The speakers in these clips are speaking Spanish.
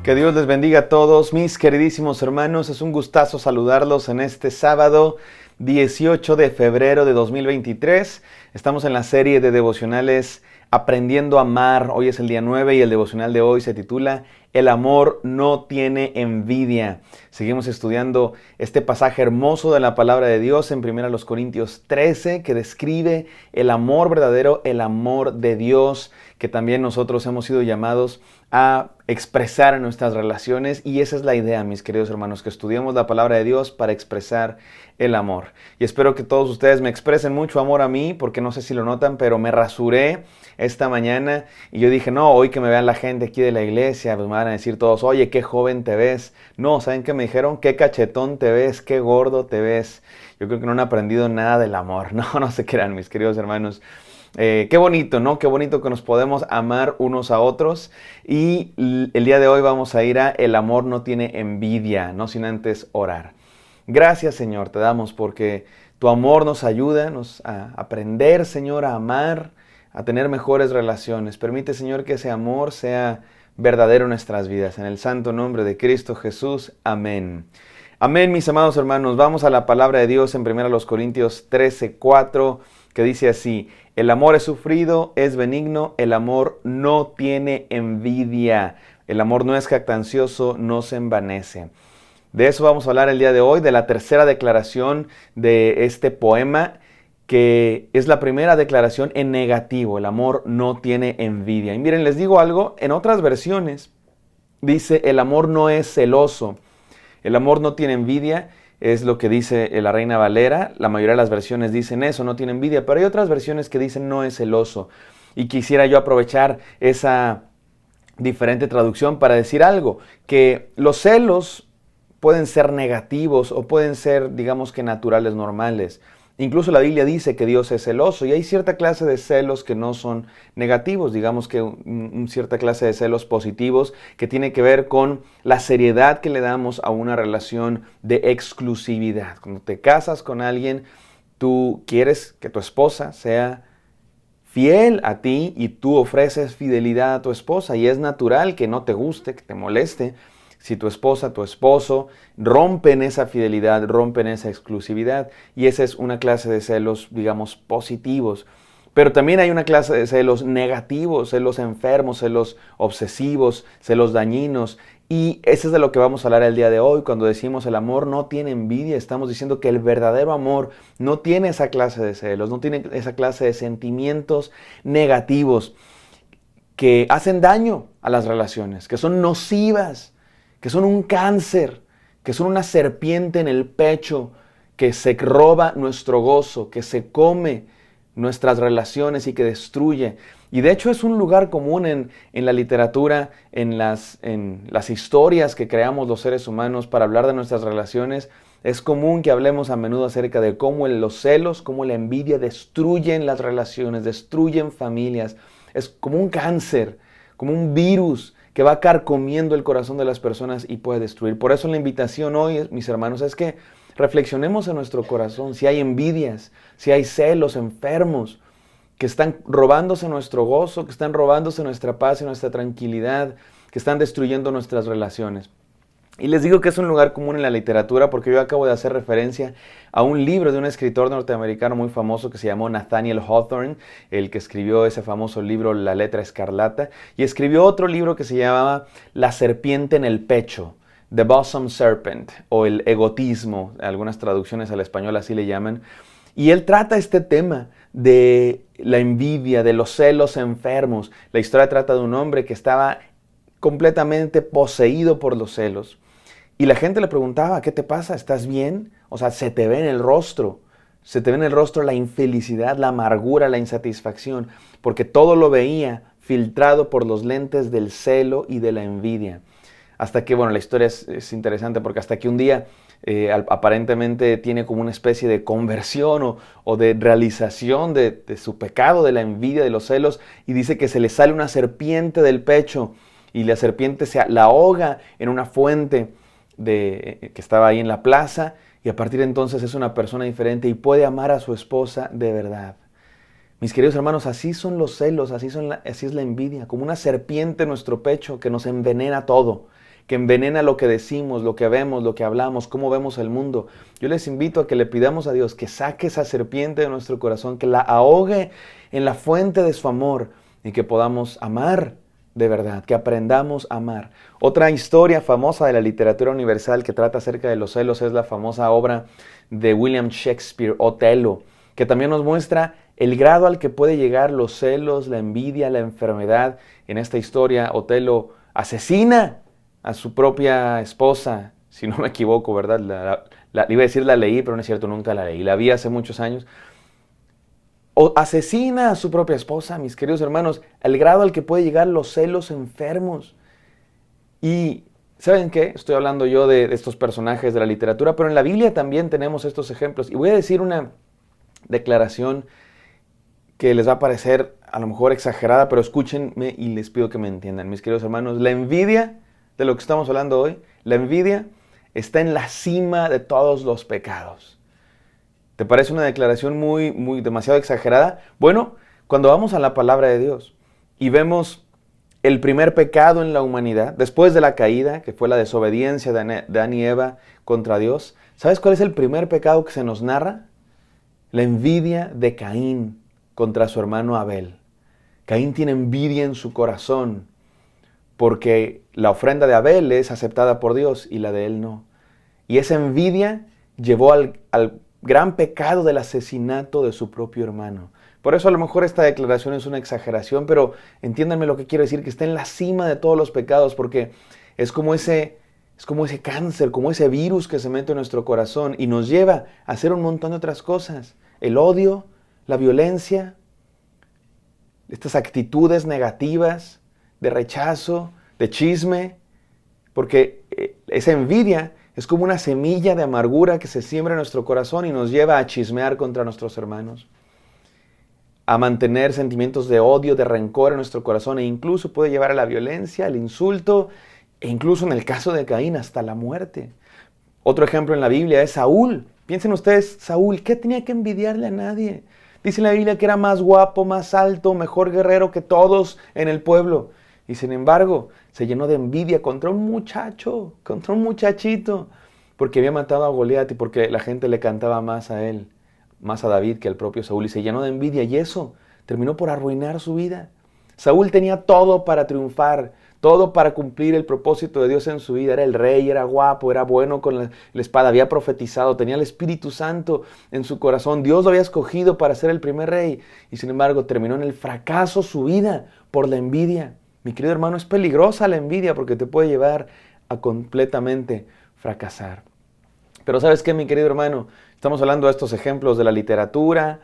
Que Dios les bendiga a todos, mis queridísimos hermanos. Es un gustazo saludarlos en este sábado 18 de febrero de 2023. Estamos en la serie de devocionales Aprendiendo a Amar. Hoy es el día 9 y el devocional de hoy se titula El amor no tiene envidia. Seguimos estudiando este pasaje hermoso de la palabra de Dios en 1 Corintios 13, que describe el amor verdadero, el amor de Dios, que también nosotros hemos sido llamados a expresar en nuestras relaciones. Y esa es la idea, mis queridos hermanos, que estudiemos la palabra de Dios para expresar el amor. Y espero que todos ustedes me expresen mucho amor a mí, porque no sé si lo notan, pero me rasuré esta mañana y yo dije, no, hoy que me vean la gente aquí de la iglesia, pues me van a decir todos, oye, qué joven te ves. No, ¿saben qué me dijeron? Qué cachetón te ves, qué gordo te ves. Yo creo que no han aprendido nada del amor. No se crean, mis queridos hermanos. Qué bonito, ¿no? Qué bonito que nos podemos amar unos a otros. Y el día de hoy vamos a ir a El amor no tiene envidia, no sin antes orar. Gracias, Señor, te damos porque tu amor nos ayuda a aprender, Señor, a amar, a tener mejores relaciones. Permite, Señor, que ese amor sea verdadero en nuestras vidas. En el santo nombre de Cristo Jesús. Amén. Amén, mis amados hermanos. Vamos a la palabra de Dios en 1 Corintios 13:4, que dice así: el amor es sufrido, es benigno, el amor no tiene envidia, el amor no es jactancioso, no se envanece. De eso vamos a hablar el día de hoy, de la tercera declaración de este poema, que es la primera declaración en negativo. El amor no tiene envidia. Y miren, les digo algo, en otras versiones dice el amor no es celoso, el amor no tiene envidia. Es lo que dice la Reina Valera. La mayoría de las versiones dicen eso, no tiene envidia, pero hay otras versiones que dicen no es celoso. Y quisiera yo aprovechar esa diferente traducción para decir algo, que los celos pueden ser negativos o pueden ser, digamos que naturales, normales. Incluso la Biblia dice que Dios es celoso y hay cierta clase de celos que no son negativos, digamos que cierta clase de celos positivos que tiene que ver con la seriedad que le damos a una relación de exclusividad. Cuando te casas con alguien, tú quieres que tu esposa sea fiel a ti y tú ofreces fidelidad a tu esposa y es natural que no te guste, que te moleste si tu esposa, tu esposo rompen esa fidelidad, rompen esa exclusividad. Y esa es una clase de celos, digamos, positivos. Pero también hay una clase de celos negativos, celos enfermos, celos obsesivos, celos dañinos. Y eso es de lo que vamos a hablar el día de hoy. Cuando decimos el amor no tiene envidia, estamos diciendo que el verdadero amor no tiene esa clase de celos, no tiene esa clase de sentimientos negativos que hacen daño a las relaciones, que son nocivas, que son un cáncer, que son una serpiente en el pecho, que se roba nuestro gozo, que se come nuestras relaciones y que destruye. Y de hecho es un lugar común en la literatura, en las historias que creamos los seres humanos para hablar de nuestras relaciones. Es común que hablemos a menudo acerca de cómo los celos, cómo la envidia destruyen las relaciones, destruyen familias. Es como un cáncer, como un virus que va carcomiendo el corazón de las personas y puede destruir. Por eso la invitación hoy, mis hermanos, es que reflexionemos en nuestro corazón si hay envidias, si hay celos enfermos que están robándose nuestro gozo, que están robándose nuestra paz y nuestra tranquilidad, que están destruyendo nuestras relaciones. Y les digo que es un lugar común en la literatura porque yo acabo de hacer referencia a un libro de un escritor norteamericano muy famoso que se llamó Nathaniel Hawthorne, el que escribió ese famoso libro La letra escarlata, y escribió otro libro que se llamaba La serpiente en el pecho, The Bosom Serpent, o el egotismo, algunas traducciones al español así le llaman. Y él trata este tema de la envidia, de los celos enfermos. La historia trata de un hombre que estaba completamente poseído por los celos. Y la gente le preguntaba, ¿qué te pasa? ¿Estás bien? O sea, se te ve en el rostro. Se te ve en el rostro la infelicidad, la amargura, la insatisfacción. Porque todo lo veía filtrado por los lentes del celo y de la envidia. Hasta que, bueno, la historia es interesante porque hasta que un día aparentemente tiene como una especie de conversión o de realización de su pecado, de la envidia, de los celos. Y dice que se le sale una serpiente del pecho y la serpiente la ahoga en una fuente que estaba ahí en la plaza, y a partir de entonces es una persona diferente y puede amar a su esposa de verdad. Mis queridos hermanos, así son los celos, así es la envidia, como una serpiente en nuestro pecho que nos envenena todo, que envenena lo que decimos, lo que vemos, lo que hablamos, cómo vemos el mundo. Yo les invito a que le pidamos a Dios que saque esa serpiente de nuestro corazón, que la ahogue en la fuente de su amor y que podamos amar de verdad, que aprendamos a amar. Otra historia famosa de la literatura universal que trata acerca de los celos es la famosa obra de William Shakespeare, Otelo, que también nos muestra el grado al que puede llegar los celos, la envidia, la enfermedad. En esta historia, Otelo asesina a su propia esposa, si no me equivoco, ¿verdad? Iba a decir la leí, pero no es cierto, nunca la leí. La vi hace muchos años. O asesina a su propia esposa, mis queridos hermanos, al grado al que puede llegar los celos enfermos. Y, ¿saben qué? Estoy hablando yo de estos personajes de la literatura, pero en la Biblia también tenemos estos ejemplos. Y voy a decir una declaración que les va a parecer a lo mejor exagerada, pero escúchenme y les pido que me entiendan, mis queridos hermanos. La envidia, de lo que estamos hablando hoy, la envidia está en la cima de todos los pecados. ¿Te parece una declaración demasiado exagerada? Bueno, cuando vamos a la palabra de Dios y vemos el primer pecado en la humanidad, después de la caída, que fue la desobediencia de Adán y Eva contra Dios, ¿sabes cuál es el primer pecado que se nos narra? La envidia de Caín contra su hermano Abel. Caín tiene envidia en su corazón porque la ofrenda de Abel es aceptada por Dios y la de él no. Y esa envidia llevó al gran pecado del asesinato de su propio hermano. Por eso a lo mejor esta declaración es una exageración, pero entiéndanme lo que quiero decir, que está en la cima de todos los pecados, porque es como ese cáncer, como ese virus que se mete en nuestro corazón y nos lleva a hacer un montón de otras cosas. El odio, la violencia, estas actitudes negativas de rechazo, de chisme, porque esa envidia es como una semilla de amargura que se siembra en nuestro corazón y nos lleva a chismear contra nuestros hermanos, a mantener sentimientos de odio, de rencor en nuestro corazón, e incluso puede llevar a la violencia, al insulto, e incluso en el caso de Caín, hasta la muerte. Otro ejemplo en la Biblia es Saúl. Piensen ustedes, Saúl, ¿qué tenía que envidiarle a nadie? Dice en la Biblia que era más guapo, más alto, mejor guerrero que todos en el pueblo. Y sin embargo, se llenó de envidia contra un muchacho, contra un muchachito, porque había matado a Goliat y porque la gente le cantaba más a él, más a David que al propio Saúl. Y se llenó de envidia y eso terminó por arruinar su vida. Saúl tenía todo para triunfar, todo para cumplir el propósito de Dios en su vida. Era el rey, era guapo, era bueno con la espada, había profetizado, tenía el Espíritu Santo en su corazón. Dios lo había escogido para ser el primer rey. Y sin embargo terminó en el fracaso su vida por la envidia. Mi querido hermano, es peligrosa la envidia porque te puede llevar a completamente fracasar. Pero ¿sabes qué, mi querido hermano? Estamos hablando de estos ejemplos de la literatura,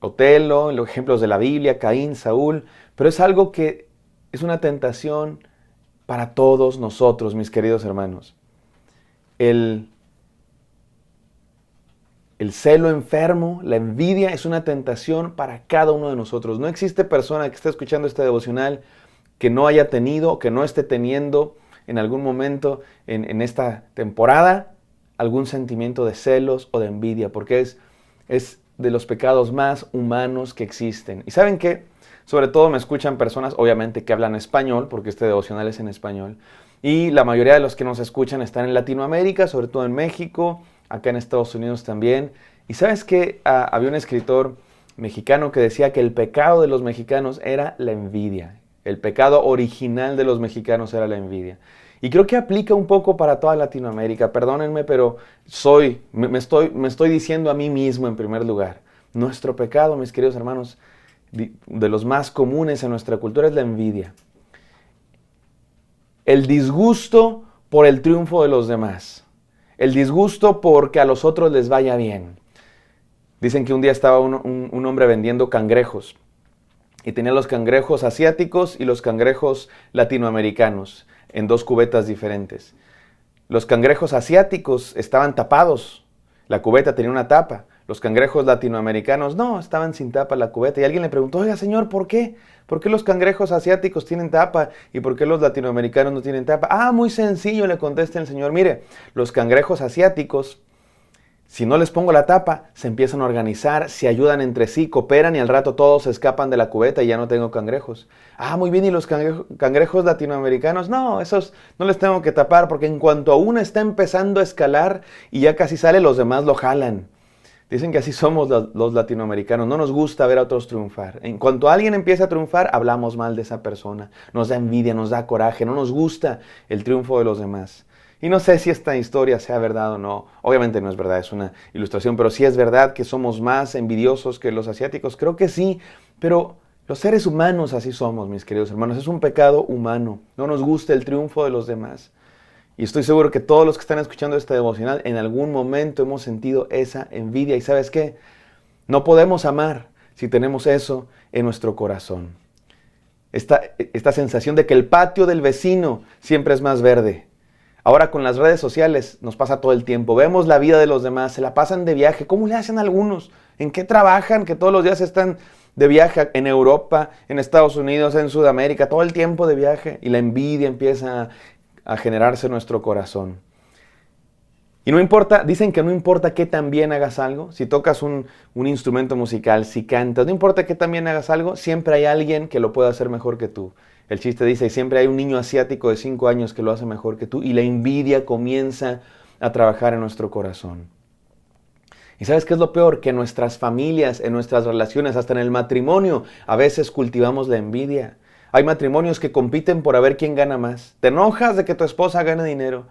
Otelo, los ejemplos de la Biblia, Caín, Saúl, pero es algo que es una tentación para todos nosotros, mis queridos hermanos. El celo enfermo, la envidia es una tentación para cada uno de nosotros. No existe persona que esté escuchando este devocional que no haya tenido, que no esté teniendo en algún momento en esta temporada algún sentimiento de celos o de envidia, porque es de los pecados más humanos que existen. ¿Y saben qué? Sobre todo me escuchan personas, obviamente, que hablan español, porque este devocional es en español, y la mayoría de los que nos escuchan están en Latinoamérica, sobre todo en México, acá en Estados Unidos también. Y ¿sabes qué? Había un escritor mexicano que decía que el pecado de los mexicanos era la envidia. El pecado original de los mexicanos era la envidia. Y creo que aplica un poco para toda Latinoamérica. Perdónenme, pero me estoy diciendo a mí mismo en primer lugar. Nuestro pecado, mis queridos hermanos, de los más comunes en nuestra cultura es la envidia. El disgusto por el triunfo de los demás. El disgusto porque a los otros les vaya bien. Dicen que un día estaba un hombre vendiendo cangrejos. Y tenía los cangrejos asiáticos y los cangrejos latinoamericanos en dos cubetas diferentes. Los cangrejos asiáticos estaban tapados. La cubeta tenía una tapa. Los cangrejos latinoamericanos no, estaban sin tapa la cubeta. Y alguien le preguntó, oiga señor, ¿por qué? ¿Por qué los cangrejos asiáticos tienen tapa y por qué los latinoamericanos no tienen tapa? Ah, muy sencillo, le contesta el señor. Mire, los cangrejos asiáticos Si no les pongo la tapa, se empiezan a organizar, se ayudan entre sí, cooperan y al rato todos se escapan de la cubeta y ya no tengo cangrejos. Ah, muy bien, ¿y los cangrejos latinoamericanos? No, esos no les tengo que tapar porque en cuanto uno está empezando a escalar y ya casi sale, los demás lo jalan. Dicen que así somos los latinoamericanos, no nos gusta ver a otros triunfar. En cuanto alguien empieza a triunfar, hablamos mal de esa persona. Nos da envidia, nos da coraje, no nos gusta el triunfo de los demás. Y no sé si esta historia sea verdad o no. Obviamente no es verdad, es una ilustración, pero sí es verdad que somos más envidiosos que los asiáticos. Creo que sí, pero los seres humanos así somos, mis queridos hermanos. Es un pecado humano. No nos gusta el triunfo de los demás. Y estoy seguro que todos los que están escuchando este devocional en algún momento hemos sentido esa envidia. ¿Y sabes qué? No podemos amar si tenemos eso en nuestro corazón. Esta sensación de que el patio del vecino siempre es más verde. Ahora con las redes sociales nos pasa todo el tiempo. Vemos la vida de los demás, se la pasan de viaje. ¿Cómo le hacen algunos? ¿En qué trabajan? Que todos los días están de viaje en Europa, en Estados Unidos, en Sudamérica, todo el tiempo de viaje. Y la envidia empieza a generarse en nuestro corazón. Y no importa, dicen que no importa qué tan bien hagas algo, si tocas un instrumento musical, si cantas, no importa qué tan bien hagas algo, siempre hay alguien que lo puede hacer mejor que tú. El chiste dice, siempre hay un niño asiático de 5 años que lo hace mejor que tú y la envidia comienza a trabajar en nuestro corazón. ¿Y sabes qué es lo peor? Que en nuestras familias, en nuestras relaciones, hasta en el matrimonio, a veces cultivamos la envidia. Hay matrimonios que compiten por a ver quién gana más. Te enojas de que tu esposa gane dinero.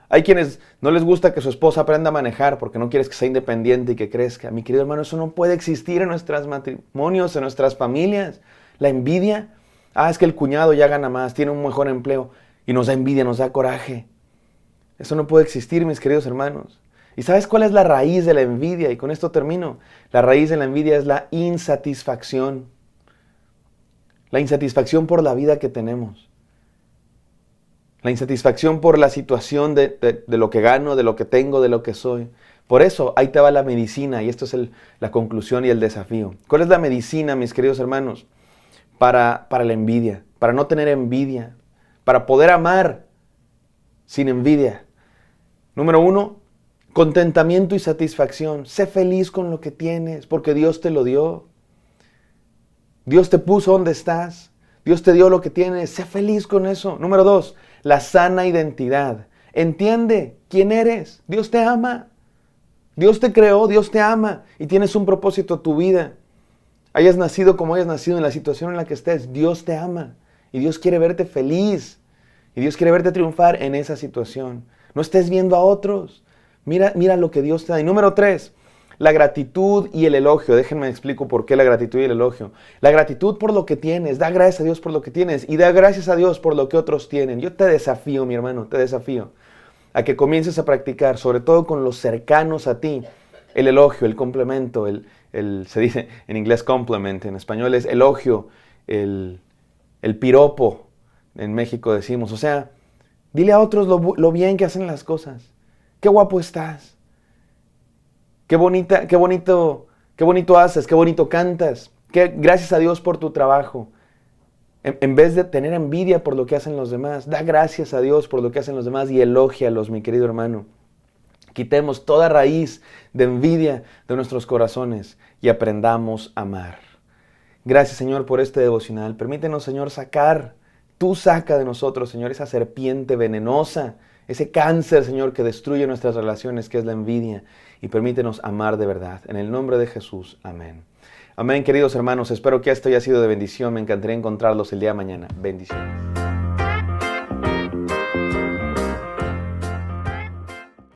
Hay quienes no les gusta que su esposa aprenda a manejar porque no quieres que sea independiente y que crezca. Mi querido hermano, eso no puede existir en nuestros matrimonios, en nuestras familias. La envidia. Es que el cuñado ya gana más, tiene un mejor empleo y nos da envidia, nos da coraje. Eso no puede existir, mis queridos hermanos. ¿Y sabes cuál es la raíz de la envidia? Y con esto termino. La raíz de la envidia es la insatisfacción. La insatisfacción por la vida que tenemos. La insatisfacción por la situación de lo que gano, de lo que tengo, de lo que soy. Por eso, ahí te va la medicina y esto es la conclusión y el desafío. ¿Cuál es la medicina, mis queridos hermanos? Para la envidia, para no tener envidia, para poder amar sin envidia. Número 1, contentamiento y satisfacción. Sé feliz con lo que tienes, porque Dios te lo dio. Dios te puso donde estás. Dios te dio lo que tienes. Sé feliz con eso. Número 2, la sana identidad. Entiende quién eres. Dios te ama. Dios te creó, Dios te ama y tienes un propósito en tu vida. Hayas nacido como hayas nacido, en la situación en la que estés, Dios te ama y Dios quiere verte feliz y Dios quiere verte triunfar en esa situación. No estés viendo a otros, mira lo que Dios te da. Y número 3, la gratitud y el elogio. Déjenme explico por qué la gratitud y el elogio. La gratitud por lo que tienes, da gracias a Dios por lo que tienes y da gracias a Dios por lo que otros tienen. Yo te desafío, mi hermano, te desafío a que comiences a practicar, sobre todo con los cercanos a ti, el elogio, el complemento, se dice en inglés compliment, en español es elogio, el piropo, en México decimos. O sea, dile a otros lo bien que hacen las cosas. Qué guapo estás. Qué bonito haces, qué bonito cantas. Gracias a Dios por tu trabajo. En vez de tener envidia por lo que hacen los demás, da gracias a Dios por lo que hacen los demás y elógialos, mi querido hermano. Quitemos toda raíz de envidia de nuestros corazones y aprendamos a amar. Gracias, Señor, por este devocional. Permítenos, Señor, tú saca de nosotros, Señor, esa serpiente venenosa, ese cáncer, Señor, que destruye nuestras relaciones, que es la envidia. Y permítenos amar de verdad. En el nombre de Jesús. Amén. Amén, queridos hermanos. Espero que esto haya sido de bendición. Me encantaría encontrarlos el día de mañana. Bendiciones.